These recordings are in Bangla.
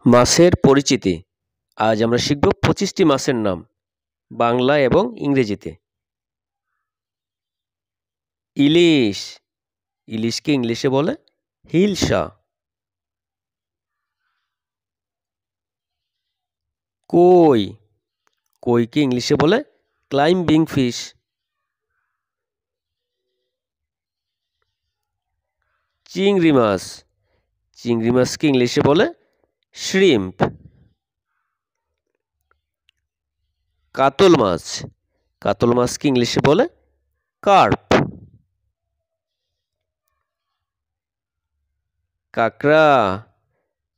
মাছের পরিচিতি। আজ আমরা শিখব 25টি মাছের নাম বাংলা এবং ইংরেজিতে। ইলিশ, ইলিশকে ইংলিশে বলে হিলসা। কই, কইকে ইংলিশে বলে ক্লাইম্বিং ফিশ। চিংড়ি মাছ, চিংড়ি মাছকে ইংলিশে বলে শ্রিম্প। কাতল মাছ, কাতল মাছকে ইংলিশে বলে কার্প। কাঁকড়া,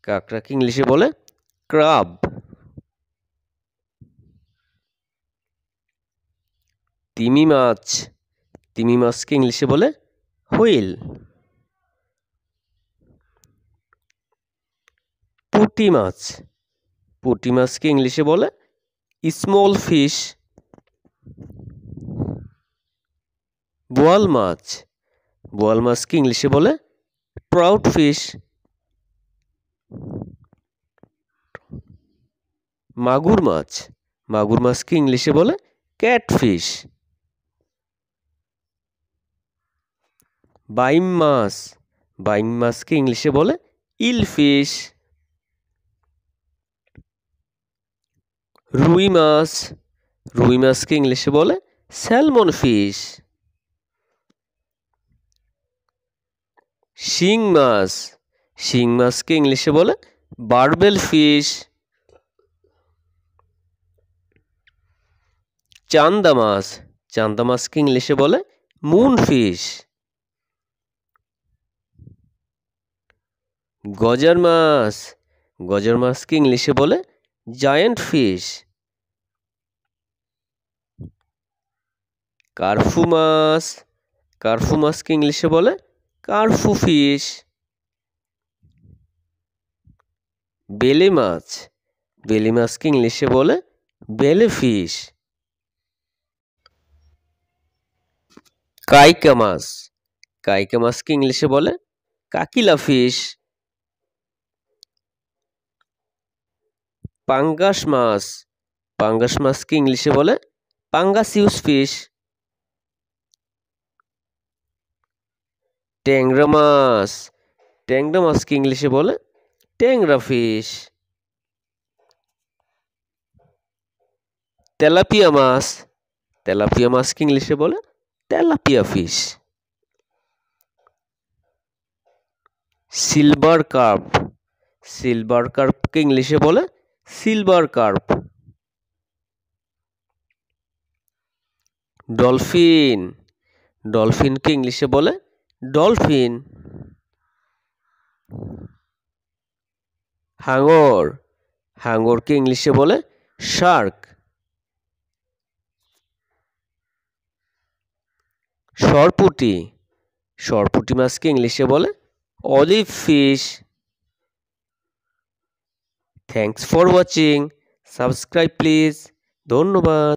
কাঁকড়াকে ইংলিশে বলে ক্রাব। তিমি মাছ, তিমি মাছকে ইংলিশে বলে হুইল। পুঁটি মাছ, পুঁটি মাছকে ইংলিশে বলে স্মল ফিশ। বোয়াল মাছ, বোয়াল মাছকে ইংলিশে বলে ট্রাউট ফিশ। মাগুর মাছ, মাগুর মাছকে ইংলিশে বলে ক্যাটফিশ। বাইম মাছ, বাইম মাছকে ইংলিশে বলে ইলফিশ। রুই মাছ, রুই মাছকে ইংলিশে বলে স্যালমন ফিশ। শিং মাছ, শিং মাছকে ইংলিশে বলে বারবেল ফিশ। চান্দা মাছ, চান্দা মাছকে ইংলিশে বলে মুন ফিশ। গজার মাছ, গজার মাছকে ইংলিশে বলে জায়ান্ট ফিশ। কার্ফু মাছ, কার্ফু মাছকে ইংলিশে বলে কার্ফু ফিশ। বেলে মাছ, বেলে মাছকে ইংলিশে বলে বেলে ফিশ। কাইকা মাছ, কাইকা মাছকে ইংলিশে বলে কাকিলা ফিশ। পাঙ্গাস মাছ, পাঙ্গাস মাছকে ইংলিশে বলে পাঙ্গাসিউস ফিশ। ট্যাংরা মাছ, ট্যাংরা মাছকে ইংলিশে বলে ট্যাংরা ফিশ। তেলাপিয়া মাছ, তেলাপিয়া মাছকে ইংলিশে বলে tilapia fish. Silver carp, silver কার্পকে ইংলিশে বলে সিলভার কার্প। ডলফিন, ডলফিনকে ইংলিশে বলে ডলফিন। হাঙর, হাঙরকে ইংলিশে বলে শার্ক। সরপুঁটি, সরপুঁটি মাছকে ইংলিশে বলে olive fish. Thanks for watching, subscribe please. ধন্যবাদ।